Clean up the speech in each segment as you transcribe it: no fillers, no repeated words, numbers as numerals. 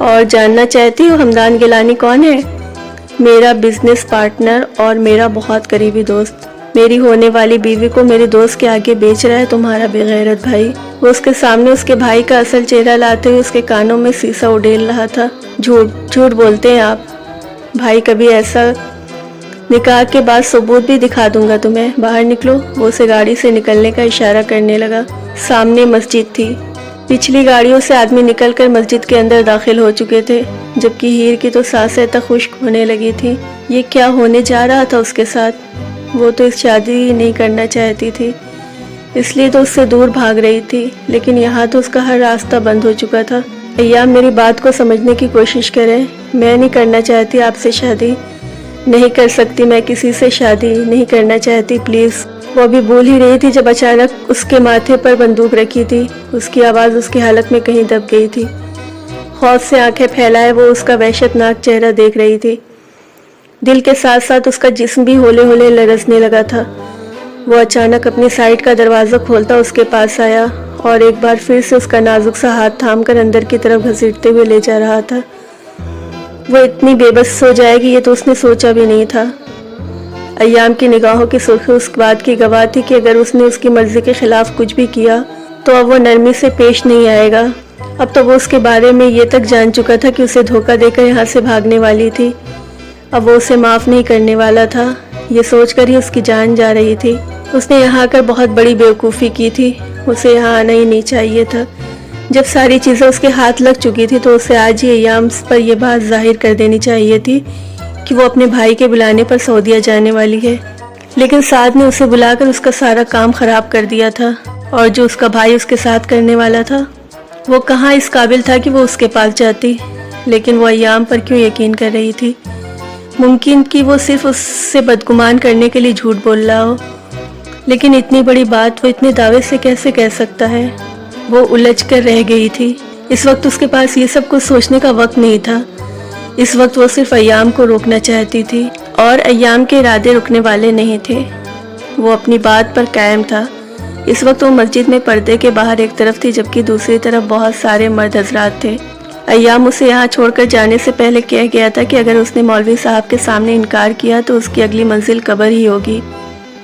اور جاننا چاہتی ہو حمدان گیلانی کون ہے؟ میرا بزنس پارٹنر اور میرا بہت قریبی دوست۔ میری ہونے والی بیوی کو میرے دوست کے آگے بیچ رہا ہے تمہارا بے غیرت بھائی۔ وہ اس کے سامنے اس کے بھائی کا اصل چہرہ لاتے ہوئے اس کے کانوں میں سیسا اڈیل رہا تھا۔ جھوٹ بولتے ہیں آپ بھائی، کبھی ایسا نکاح کے بعد ثبوت بھی دکھا دوں گا تمہیں، باہر نکلو۔ وہ اسے گاڑی سے نکلنے کا اشارہ کرنے لگا۔ سامنے مسجد تھی۔ پچھلی گاڑیوں سے آدمی نکل کر مسجد کے اندر داخل ہو چکے تھے، جبکہ ہیر کی تو سانسیں تک خشک ہونے لگی تھی۔ یہ کیا ہونے جا رہا تھا اس کے ساتھ؟ وہ تو اس شادی ہی نہیں کرنا چاہتی تھی، اس لیے تو اس سے دور بھاگ رہی تھی، لیکن یہاں تو اس کا ہر راستہ بند ہو چکا تھا۔ ایام میری بات کو سمجھنے کی کوشش کریں، میں نہیں کرنا چاہتی آپ سے شادی، نہیں کر سکتی میں کسی سے شادی، نہیں کرنا چاہتی پلیز۔ وہ ابھی بول ہی رہی تھی جب اچانک اس کے ماتھے پر بندوق رکھی تھی۔ اس کی آواز اس کی حالت میں کہیں دب گئی تھی۔ خوف سے آنکھیں پھیلائے وہ اس کا وحشت ناک چہرہ دیکھ رہی تھی۔ دل کے ساتھ ساتھ اس کا جسم بھی ہولے ہولے لرزنے لگا تھا۔ وہ اچانک اپنی سائیڈ کا دروازہ کھولتا اس کے پاس آیا اور ایک بار پھر سے اس کا نازک سا ہاتھ تھام کر اندر کی طرف گھسیٹتے ہوئے لے جا رہا تھا۔ وہ اتنی بے بس ہو جائے گی یہ تو اس نے سوچا بھی نہیں تھا۔ ایام کی نگاہوں کی سرخی اس بات کی گواہ تھی کہ اگر اس نے اس کی مرضی کے خلاف کچھ بھی کیا تو اب وہ نرمی سے پیش نہیں آئے گا۔ اب تو وہ اس کے بارے میں یہ تک جان چکا تھا کہ اسے دھوکہ دے کر یہاں سے بھاگنے والی تھی۔ اب وہ اسے معاف نہیں کرنے والا تھا، یہ سوچ کر ہی اس کی جان جا رہی تھی۔ اس نے یہاں آ کر بہت بڑی بیوقوفی کی تھی، اسے یہاں آنا ہی نہیں چاہیے تھا۔ جب ساری چیزیں اس کے ہاتھ لگ چکی تھی تو اسے آج ہی ایام پر یہ بات ظاہر کر دینی چاہیے تھی کہ وہ اپنے بھائی کے بلانے پر سعودیہ جانے والی ہے، لیکن سعد نے اسے بلا کر اس کا سارا کام خراب کر دیا تھا، اور جو اس کا بھائی اس کے ساتھ کرنے والا تھا وہ کہاں اس قابل تھا کہ وہ اس کے پاس جاتی، لیکن وہ ایام پر کیوں یقین کر رہی تھی؟ ممکن کہ وہ صرف اس سے بدگمان کرنے کے لیے جھوٹ بول رہا ہو، لیکن اتنی بڑی بات وہ اتنے دعوے سے کیسے کہہ سکتا ہے؟ وہ الجھ کر رہ گئی تھی۔ اس وقت اس کے پاس یہ سب کچھ سوچنے کا وقت نہیں تھا، اس وقت وہ صرف ایام کو روکنا چاہتی تھی، اور ایام کے ارادے رکنے والے نہیں تھے۔ وہ اپنی بات پر قائم تھا۔ اس وقت وہ مسجد میں پردے کے باہر ایک طرف تھی، جبکہ دوسری طرف بہت سارے مرد حضرات تھے۔ ایام اسے یہاں چھوڑ کر جانے سے پہلے کہہ گیا تھا کہ اگر اس نے مولوی صاحب کے سامنے انکار کیا تو اس کی اگلی منزل قبر ہی ہوگی،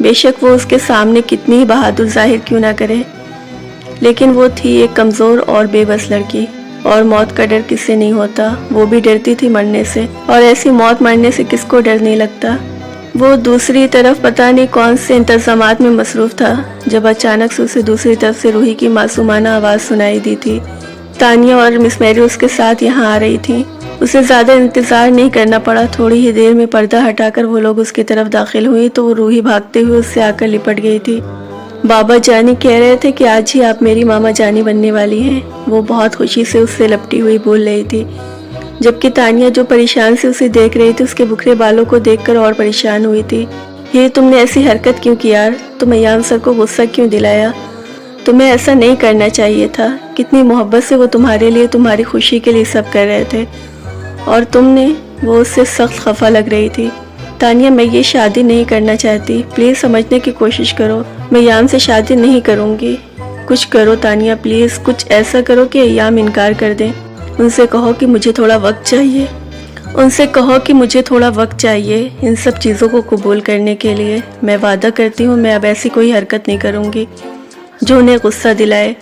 بے شک وہ اس کے سامنے کتنی ہی بہادر ظاہر کیوں نہ کرے، لیکن وہ تھی ایک کمزور اور بے بس لڑکی، اور موت کا ڈر کس سے نہیں ہوتا، وہ بھی ڈرتی تھی مرنے سے، اور ایسی موت مرنے سے کس کو ڈر نہیں لگتا۔ وہ دوسری طرف پتہ نہیں کون سے انتظامات میں مصروف تھا جب اچانک سے اسے دوسری طرف سے روحی کی معصومانہ آواز سنائی دی تھی۔ تانیہ اور مس میری اس کے ساتھ یہاں آ رہی تھی۔ اسے زیادہ انتظار نہیں کرنا پڑا، تھوڑی ہی دیر میں پردہ ہٹا کر وہ لوگ اس کی طرف داخل ہوئی تو وہ روحی بھاگتے ہوئے اس سے آ کر لپٹ گئی تھی۔ بابا جانی کہہ رہے تھے کہ آج ہی آپ میری ماما جانی بننے والی ہیں، وہ بہت خوشی سے اس سے لپٹی ہوئی بول رہی تھی، جبکہ تانیہ جو پریشان سے اسے دیکھ رہی تھی اس کے بکھرے بالوں کو دیکھ کر اور پریشان ہوئی تھی۔ یہ تم نے ایسی حرکت کیوں کی یار؟ تم ایام سر کو غصہ کیوں دلایا؟ تمہیں ایسا نہیں کرنا چاہیے تھا۔ کتنی محبت سے وہ تمہارے لیے، تمہاری خوشی کے لیے سب کر رہے تھے، اور تم نے، وہ اس سے سخت خفا لگ رہی تھی۔ تانیہ میں یہ شادی نہیں کرنا چاہتی، پلیز سمجھنے کی کوشش کرو، میں ایام سے شادی نہیں کروں گی۔ کچھ کرو تانیہ پلیز، کچھ ایسا کرو کہ ایام انکار کر دیں۔ ان سے کہو کہ مجھے تھوڑا وقت چاہیے، ان سے کہو کہ مجھے تھوڑا وقت چاہیے ان سب چیزوں کو قبول کرنے کے لیے۔ میں وعدہ کرتی ہوں میں اب ایسی کوئی حرکت نہیں کروں گی جو انہیں غصہ دلائے،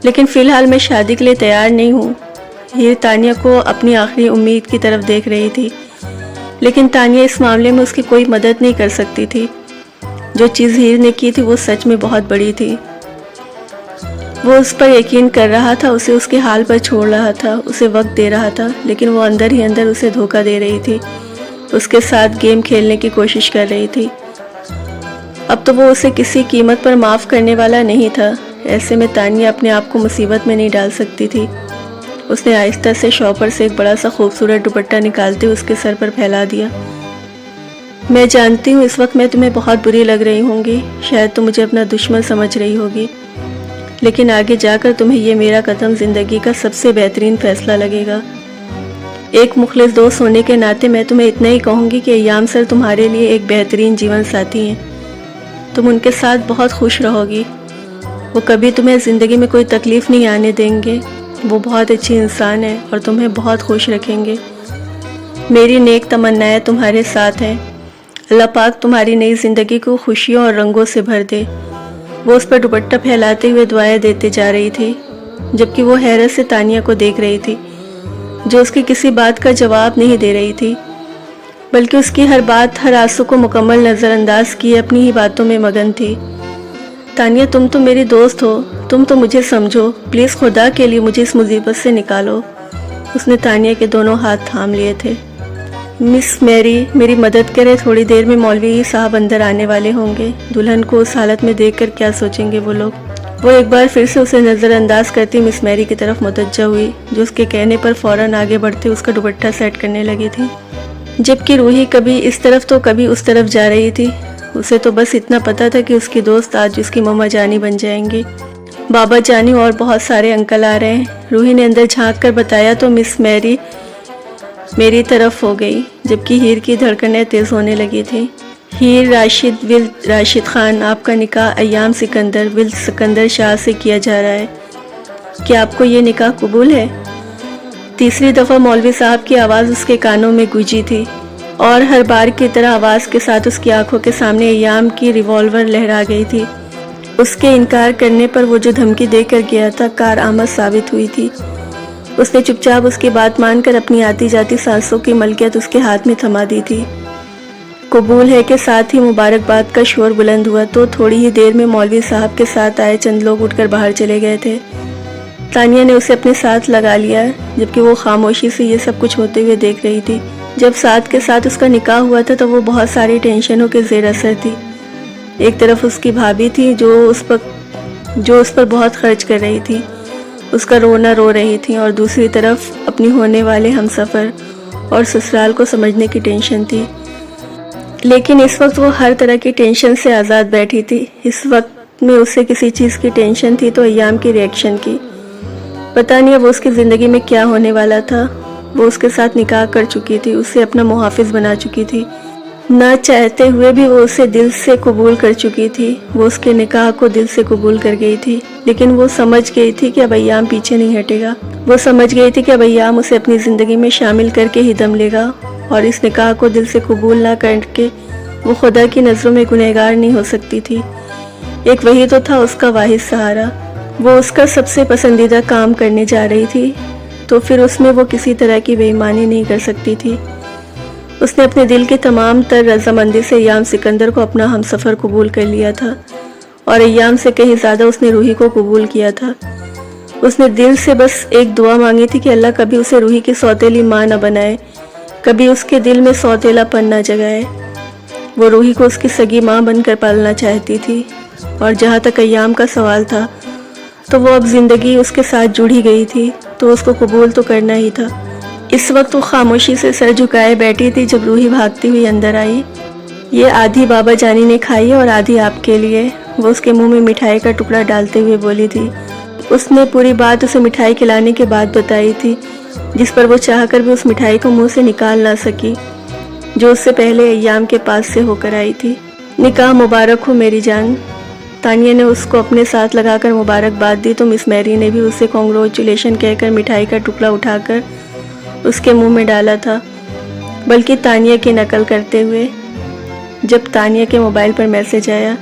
لیکن فی الحال میں شادی کے لیے تیار نہیں ہوں۔ یہ تانیہ کو اپنی آخری امید کی طرف دیکھ رہی تھی، لیکن تانیہ اس معاملے میں اس کی کوئی مدد نہیں کر سکتی تھی۔ جو چیز ہیر نے کی تھی وہ سچ میں بہت بڑی تھی۔ وہ اس پر یقین کر رہا تھا، اسے اس کے حال پر چھوڑ رہا تھا، اسے وقت دے رہا تھا، لیکن وہ اندر ہی اندر اسے دھوکہ دے رہی تھی، اس کے ساتھ گیم کھیلنے کی کوشش کر رہی تھی۔ اب تو وہ اسے کسی قیمت پر معاف کرنے والا نہیں تھا، ایسے میں تانیہ اپنے آپ کو مصیبت میں نہیں ڈال سکتی تھی۔ اس نے آہستہ سے شاپر سے ایک بڑا سا خوبصورت دوپٹہ نکالتے ہوئے اس کے سر پر پھیلا دیا۔ میں جانتی ہوں اس وقت میں تمہیں بہت بری لگ رہی ہوں گی، شاید تم مجھے اپنا دشمن سمجھ رہی ہوگی، لیکن آگے جا کر تمہیں یہ میرا قدم زندگی کا سب سے بہترین فیصلہ لگے گا۔ ایک مخلص دوست ہونے کے ناطے میں تمہیں اتنا ہی کہوں گی کہ ایام سر تمہارے لیے ایک بہترین جیون ساتھی ہیں، تم ان کے ساتھ بہت خوش رہو گی، وہ کبھی تمہیں زندگی میں کوئی تکلیف نہیں آنے دیں گے، وہ بہت اچھی انسان ہے اور تمہیں بہت خوش رکھیں گے۔ میری نیک تمنائیں تمہارے ساتھ ہیں۔ اللہ پاک تمہاری نئی زندگی کو خوشیوں اور رنگوں سے بھر دے۔ وہ اس پر دوپٹہ پھیلاتے ہوئے دعائیں دیتے جا رہی تھی، جبکہ وہ حیرت سے تانیہ کو دیکھ رہی تھی، جو اس کی کسی بات کا جواب نہیں دے رہی تھی، بلکہ اس کی ہر بات، ہر آنسو کو مکمل نظر انداز کیے اپنی ہی باتوں میں مگن تھی۔ تانیہ، تم تو میری دوست ہو، تم تو مجھے سمجھو، پلیز خدا کے لیے مجھے اس مصیبت سے نکالو۔ اس نے تانیہ کے دونوں ہاتھ تھام لیے تھے۔ مس میری، میری مدد کرے، تھوڑی دیر میں مولوی صاحب اندر آنے والے ہوں گے۔ دلہن کو اس حالت میں دیکھ کر کیا سوچیں گے وہ لوگ۔ وہ ایک بار پھر سے اسے نظر انداز کرتی مس میری کی طرف متوجہ ہوئی، جو اس کے کہنے پر فوراً آگے بڑھتے اس کا دوپٹہ سیٹ کرنے لگی تھی، جبکہ روحی کبھی اس طرف تو کبھی اس طرف جا رہی تھی۔ اسے تو بس اتنا پتا تھا کہ اس کی دوست آج اس کی مما جانی بن جائیں گی۔ بابا جانی اور بہت سارے انکل آ رہے ہیں۔ روحی نے اندر جھانک کر بتایا تو مس میری میری طرف ہو گئی، جبکہ ہیر کی دھڑکنیں تیز ہونے لگی تھی۔ ہیر راشد ولد راشد خان، آپ کا نکاح ایام سکندر ولد سکندر شاہ سے کیا جا رہا ہے۔ کیا آپ کو یہ نکاح قبول ہے؟ تیسری دفعہ مولوی صاحب کی آواز اس کے کانوں میں گونجی تھی، اور ہر بار کی طرح آواز کے ساتھ اس کی آنکھوں کے سامنے ایام کی ریوالور لہرا گئی تھی۔ اس کے انکار کرنے پر وہ جو دھمکی دے کر گیا تھا، کارآمد ثابت ہوئی تھی۔ اس نے چپ چاپ اس کی بات مان کر اپنی آتی جاتی سانسوں کی ملکیت اس کے ہاتھ میں تھما دی تھی۔ قبول ہے کے ساتھ ہی مبارکباد کا شور بلند ہوا تو تھوڑی ہی دیر میں مولوی صاحب کے ساتھ آئے چند لوگ اٹھ کر باہر چلے گئے تھے۔ تانیہ نے اسے اپنے ساتھ لگا لیا، جبکہ وہ خاموشی سے یہ سب کچھ ہوتے ہوئے دیکھ رہی تھی۔ جب ساتھ کے ساتھ اس کا نکاح ہوا تھا تو وہ بہت ساری ٹینشنوں کے زیر اثر تھی۔ ایک طرف اس کی بھابھی تھی جو اس پر بہت خرچ کر رہی تھی، اس کا رونا رو رہی تھی، اور دوسری طرف اپنی ہونے والے ہمسفر اور سسرال کو سمجھنے کی ٹینشن تھی۔ لیکن اس وقت وہ ہر طرح کی ٹینشن سے آزاد بیٹھی تھی۔ اس وقت میں اسے کسی چیز کی ٹینشن تھی تو ایام کی ریئیکشن کی۔ پتہ نہیں وہ اس کی زندگی میں کیا ہونے والا تھا۔ وہ اس کے ساتھ نکاح کر چکی تھی، اسے اپنا محافظ بنا چکی تھی، نہ چاہتے ہوئے بھی وہ اسے دل سے قبول کر چکی تھی۔ وہ اس کے نکاح کو دل سے قبول کر گئی تھی، لیکن وہ سمجھ گئی تھی کہ اب ایام پیچھے نہیں ہٹے گا۔ وہ سمجھ گئی تھی کہ اب ایام اسے اپنی زندگی میں شامل کر کے ہی دم لے گا، اور اس نکاح کو دل سے قبول نہ کر کے وہ خدا کی نظروں میں گنہگار نہیں ہو سکتی تھی۔ ایک وہی تو تھا اس کا واحد سہارا۔ وہ اس کا سب سے پسندیدہ کام کرنے جا رہی تھی، تو پھر اس میں وہ کسی طرح کی بے ایمانی نہیں کر سکتی تھی۔ اس نے اپنے دل کی تمام تر رضامندی سے ایام سکندر کو اپنا ہمسفر قبول کر لیا تھا، اور ایام سے کہیں زیادہ اس نے روحی کو قبول کیا تھا۔ اس نے دل سے بس ایک دعا مانگی تھی کہ اللہ کبھی اسے روحی کی سوتیلی ماں نہ بنائے، کبھی اس کے دل میں سوتیلا پن نہ جگائے۔ وہ روحی کو اس کی سگی ماں بن کر پالنا چاہتی تھی، اور جہاں تک ایام کا سوال تھا تو وہ اب زندگی اس کے ساتھ جڑی گئی تھی تو اس کو قبول تو کرنا ہی تھا۔ اس وقت وہ خاموشی سے سر جھکائے بیٹھی تھی جب روحی بھاگتی ہوئی اندر آئی۔ یہ آدھی بابا جانی نے کھائی اور آدھی آپ کے لیے، وہ اس کے منہ میں مٹھائی کا ٹکڑا ڈالتے ہوئے بولی تھی۔ اس نے پوری بات اسے مٹھائی کھلانے کے بعد بتائی تھی، جس پر وہ چاہ کر بھی اس مٹھائی کو منہ سے نکال نہ سکی جو اس سے پہلے ایام کے پاس سے ہو کر آئی تھی۔ نکاح مبارک ہو میری جان۔ تانیہ نے اس کو اپنے ساتھ لگا کر مبارکباد دی تو مس میری نے بھی اسے کانگریچولیشن کہہ کر مٹھائی کا ٹکڑا اٹھا کر اس کے منہ میں ڈالا تھا، بلکہ تانیہ کی نقل کرتے ہوئے۔ جب تانیہ کے موبائل پر میسج آیا،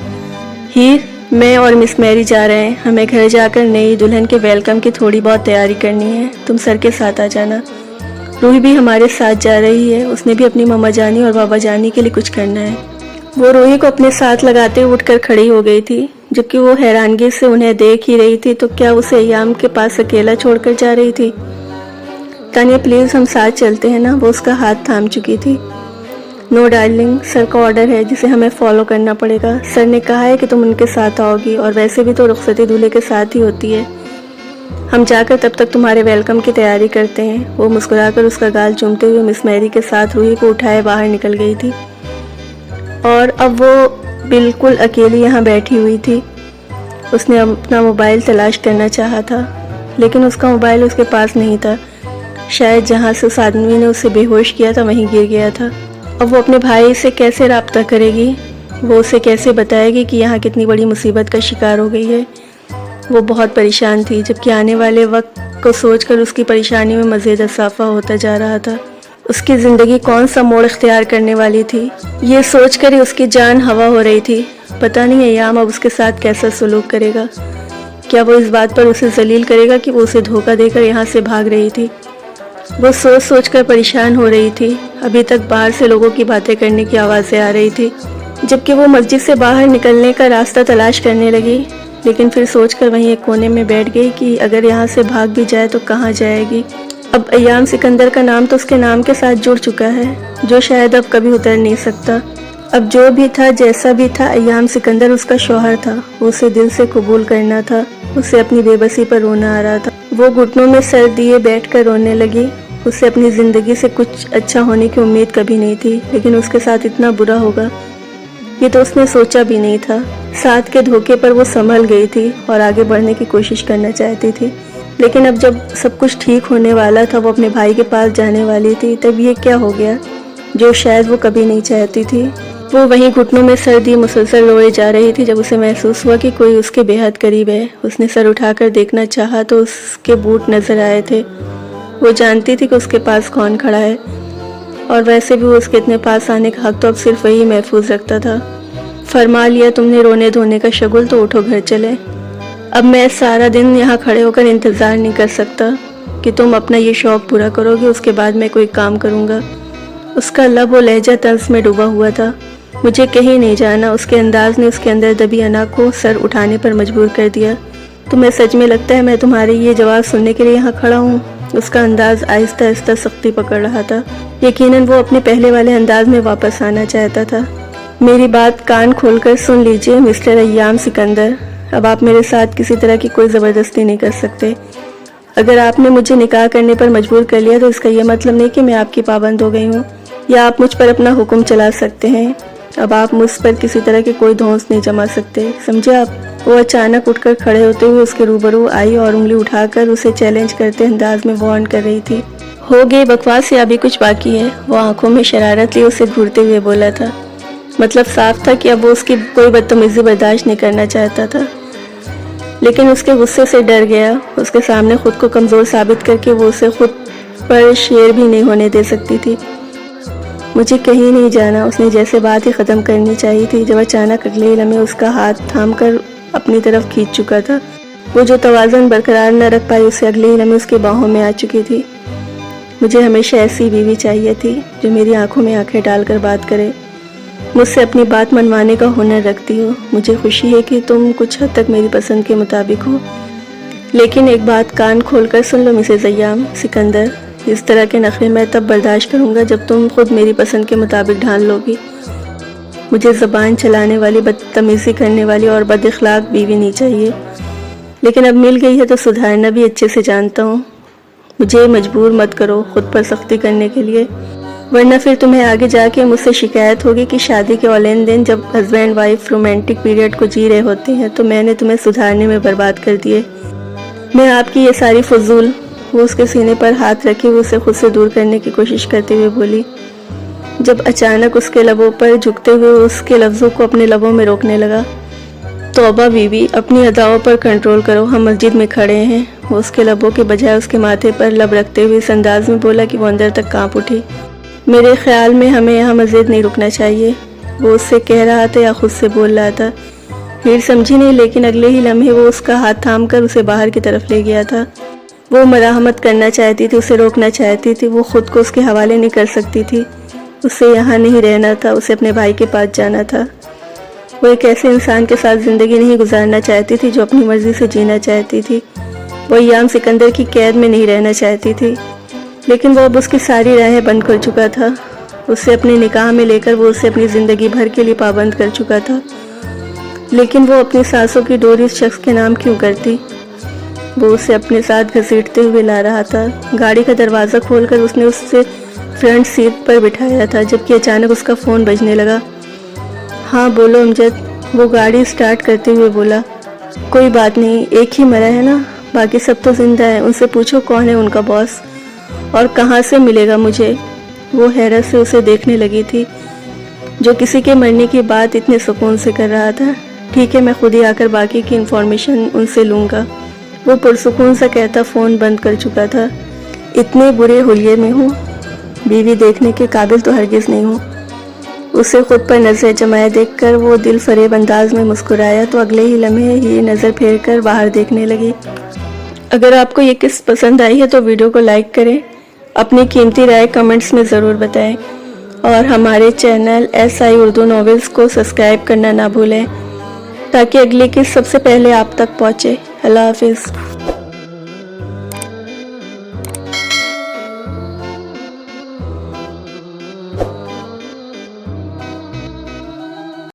ہیر، میں اور مس میری جا رہے ہیں، ہمیں گھر جا کر نئی دلہن کے ویلکم کی تھوڑی بہت تیاری کرنی ہے، تم سر کے ساتھ آ جانا۔ روحی بھی ہمارے ساتھ جا رہی ہے، اس نے بھی اپنی مما جانی اور بابا جانی کے لیے کچھ کرنا ہے۔ وہ روحی کو اپنے ساتھ لگاتے اٹھ کر کھڑی ہو گئی تھی، جبکہ وہ حیرانگی سے انہیں دیکھ ہی رہی تھی تو کیا اسے ایام کے پاس اکیلا چھوڑ کر جا رہی تھی؟ تانیہ پلیز ہم ساتھ چلتے ہیں نا، وہ اس کا ہاتھ تھام چکی تھی۔ نو ڈارلنگ، سر کا آرڈر ہے جسے ہمیں فالو کرنا پڑے گا۔ سر نے کہا ہے کہ تم ان کے ساتھ آؤ گی، اور ویسے بھی تو رخصتی دولہے کے ساتھ ہی ہوتی ہے۔ ہم جا کر تب تک تمہارے ویلکم کی تیاری کرتے ہیں۔ وہ مسکرا کر اس کا گال چومتے ہوئے مس میری کے ساتھ روحی کو اٹھائے باہر نکل گئی تھی، اور اب وہ بالکل اکیلی یہاں بیٹھی ہوئی تھی۔ اس نے اپنا موبائل تلاش کرنا چاہا تھا، لیکن اس کا موبائل اس کے پاس نہیں تھا۔ شاید جہاں سے اس آدمی نے اسے بے ہوش کیا تھا وہیں گر گیا تھا۔ اب وہ اپنے بھائی سے کیسے رابطہ کرے گی؟ وہ اسے کیسے بتائے گی کہ یہاں کتنی بڑی مصیبت کا شکار ہو گئی ہے؟ وہ بہت پریشان تھی، جبکہ آنے والے وقت کو سوچ کر اس کی پریشانی میں مزید اضافہ ہوتا جا رہا تھا۔ اس کی زندگی کون سا موڑ اختیار کرنے والی تھی، یہ سوچ کر ہی اس کی جان ہوا ہو رہی تھی۔ پتہ نہیں ایام اب اس کے ساتھ کیسا سلوک کرے گا۔ کیا وہ اس بات پر اسے ذلیل کرے گا کہ وہ اسے دھوکہ دے کر یہاں سے بھاگ رہی تھی؟ وہ سوچ سوچ کر پریشان ہو رہی تھی۔ ابھی تک باہر سے لوگوں کی باتیں کرنے کی آوازیں آ رہی تھی، جبکہ وہ مسجد سے باہر نکلنے کا راستہ تلاش کرنے لگی، لیکن پھر سوچ کر وہیں ایک کونے میں بیٹھ گئی کہ اگر یہاں سے بھاگ بھی جائے تو کہاں جائے گی۔ اب ایام سکندر کا نام تو اس کے نام کے ساتھ جڑ چکا ہے، جو شاید اب کبھی اتر نہیں سکتا۔ اب جو بھی تھا، جیسا بھی تھا، ایام سکندر اس کا شوہر تھا۔ وہ اسے دل سے قبول کرنا تھا۔ اسے اپنی بے بسی پر رونا آ رہا تھا۔ وہ گھٹنوں میں سر دیے بیٹھ کر رونے لگی۔ اسے اپنی زندگی سے کچھ اچھا ہونے کی امید کبھی نہیں تھی، لیکن اس کے ساتھ اتنا برا ہوگا یہ تو اس نے سوچا بھی نہیں تھا۔ ساتھ کے دھوکے پر وہ سنبھل گئی تھی اور آگے بڑھنے کی کوشش کرنا چاہتی تھی، لیکن اب جب سب کچھ ٹھیک ہونے والا تھا، وہ اپنے بھائی کے پاس جانے والی تھی، تب یہ کیا ہو گیا جو شاید وہ کبھی نہیں چاہتی تھی۔ وہ وہیں گھٹنوں میں سر دیے مسلسل روئے جا رہی تھی جب اسے محسوس ہوا کہ کوئی اس کے بے حد قریب ہے۔ اس نے سر اٹھا کر دیکھنا چاہا تو اس کے بوٹ نظر آئے تھے۔ وہ جانتی تھی کہ اس کے پاس کون کھڑا ہے، اور ویسے بھی وہ اس کے اتنے پاس آنے کا حق تو اب صرف وہی محفوظ رکھتا تھا۔ فرما لیا تم نے رونے دھونے کا شغل، تو اٹھو گھر چلے۔ اب میں سارا دن یہاں کھڑے ہو کر انتظار نہیں کر سکتا کہ تم اپنا یہ شوق پورا کرو گے، اس کے بعد میں کوئی کام کروں گا۔ اس کا لب و لہجہ طنز میں ڈوبا ہوا تھا۔ مجھے کہیں نہیں جانا، اس کے انداز نے اس کے اندر دبی انا کو سر اٹھانے پر مجبور کر دیا۔ تمہیں سچ میں لگتا ہے میں تمہارے یہ جواب سننے کے لیے یہاں کھڑا ہوں؟ اس کا انداز آہستہ آہستہ سختی پکڑ رہا تھا۔ یقیناً وہ اپنے پہلے والے انداز میں واپس آنا چاہتا تھا۔ میری بات کان کھول کر سن لیجئے مسٹر ایام سکندر، اب آپ میرے ساتھ کسی طرح کی کوئی زبردستی نہیں کر سکتے۔ اگر آپ نے مجھے نکاح کرنے پر مجبور کر لیا تو اس کا یہ مطلب نہیں کہ میں آپ کی پابند ہو گئی ہوں، یا آپ مجھ پر اپنا حکم چلا سکتے ہیں۔ اب آپ مجھ پر کسی طرح کی کوئی دھونس نہیں جما سکتے، سمجھے آپ؟ وہ اچانک اٹھ کر کھڑے ہوتے ہوئے اس کے روبرو آئی اور انگلی اٹھا کر اسے چیلنج کرتے انداز میں وارن کر رہی تھی۔ ہو گئی بکواس یا ابھی کچھ باقی ہے؟ وہ آنکھوں میں شرارت لیے اسے گھورتے ہوئے بولا تھا۔ مطلب صاف تھا کہ اب وہ اس کی کوئی بدتمیزی برداشت نہیں کرنا چاہتا تھا، لیکن اس کے غصے سے ڈر گیا۔ اس کے سامنے خود کو کمزور ثابت کر کے وہ اسے خود پر شیر بھی نہیں ہونے دے سکتی تھی۔ مجھے کہیں نہیں جانا، اس نے جیسے بات ہی ختم کرنی چاہیے تھی جب اچانک اگلے ہی لمحے اس کا ہاتھ تھام کر اپنی طرف کھینچ چکا تھا۔ وہ جو توازن برقرار نہ رکھ پائی، اسے اگلے ہی لمحے اس کی باہوں میں آ چکی تھی۔ مجھے ہمیشہ ایسی بیوی چاہیے تھی جو میری آنکھوں میں آنکھیں ڈال کر بات کرے، مجھ سے اپنی بات منوانے کا ہنر رکھتی ہو۔ مجھے خوشی ہے کہ تم کچھ حد تک میری پسند کے مطابق ہو، لیکن ایک بات کان کھول کر سن لو مسز ایام سکندر، اس طرح کے نخرے میں تب برداشت کروں گا جب تم خود میری پسند کے مطابق ڈھال لو گی۔ مجھے زبان چلانے والی، بدتمیزی کرنے والی اور بد اخلاق بیوی نہیں چاہیے، لیکن اب مل گئی ہے تو سدھارنا بھی اچھے سے جانتا ہوں۔ مجھے مجبور مت کرو خود پر سختی کرنے کے لیے، ورنہ پھر تمہیں آگے جا کے مجھ سے شکایت ہوگی کہ شادی کے اولین دن جب ہسبینڈ وائف رومانٹک پیریڈ کو جی رہے ہوتے ہیں تو میں نے تمہیں سدھارنے میں برباد کر دیے۔ میں آپ کی یہ ساری فضول۔ وہ اس کے سینے پر ہاتھ رکھے وہ اسے خود سے دور کرنے کی کوشش کرتے ہوئے بولی، جب اچانک اس کے لبوں پر جھکتے ہوئے اس کے لفظوں کو اپنے لبوں میں روکنے لگا۔ توبہ بیوی، اپنی اداؤں پر کنٹرول کرو، ہم مسجد میں کھڑے ہیں۔ وہ اس کے لبوں کے بجائے اس کے ماتھے پر لب رکھتے ہوئے اس انداز میں بولا کہ وہ اندر تک کانپ اٹھی۔ میرے خیال میں ہمیں یہاں مزید نہیں رکنا چاہیے، وہ اس سے کہہ رہا تھا یا خود سے بول رہا تھا، بھیڑ سمجھی نہیں، لیکن اگلے ہی لمحے وہ اس کا ہاتھ تھام کر اسے باہر کی طرف لے گیا تھا۔ وہ مراحمت کرنا چاہتی تھی، اسے روکنا چاہتی تھی، وہ خود کو اس کے حوالے نہیں کر سکتی تھی۔ اسے یہاں نہیں رہنا تھا، اسے اپنے بھائی کے پاس جانا تھا۔ وہ ایک ایسے انسان کے ساتھ زندگی نہیں گزارنا چاہتی تھی جو اپنی مرضی سے جینا چاہتی تھی۔ وہ ایام سکندر کی قید میں نہیں رہنا چاہتی تھی، لیکن وہ اب اس کی ساری راہیں بند کر چکا تھا۔ اسے اپنے نکاح میں لے کر وہ اسے اپنی زندگی بھر کے لیے پابند کر چکا تھا، لیکن وہ اپنی سانسوں کی ڈوری اس شخص کے نام کیوں کرتی؟ وہ اسے اپنے ساتھ گھسیٹتے ہوئے لا رہا تھا۔ گاڑی کا دروازہ کھول کر اس نے اسے فرنٹ سیٹ پر بٹھایا تھا، جبکہ اچانک اس کا فون بجنے لگا۔ ہاں بولو امجد، وہ گاڑی سٹارٹ کرتے ہوئے بولا۔ کوئی بات نہیں، ایک ہی مرا ہے نا، باقی سب تو زندہ ہیں، ان سے پوچھو کون ہے ان کا باس اور کہاں سے ملے گا مجھے۔ وہ حیرت سے اسے دیکھنے لگی تھی، جو کسی کے مرنے کی بات اتنے سکون سے کر رہا تھا۔ ٹھیک ہے، میں خود ہی آ کر باقی کی انفارمیشن ان سے لوں گا۔ وہ پرسکون سا کہتا فون بند کر چکا تھا، اتنے برے حلیے میں ہوں، بیوی دیکھنے کے قابل تو ہرگز نہیں ہوں۔ اسے خود پر نظر جمائے دیکھ کر وہ دل فریب انداز میں مسکرایا تو اگلے ہی لمحے ہی نظر پھیر کر باہر دیکھنے لگی۔ اگر آپ کو یہ قسط پسند آئی ہے تو ویڈیو کو لائک کریں، اپنی قیمتی رائے کمنٹس میں ضرور بتائیں، اور ہمارے چینل SI اردو ناولز کو سبسکرائب کرنا نہ بھولیں تاکہ اگلی قسط سب سے پہلے آپ تک پہنچے۔ اللہ حافظ۔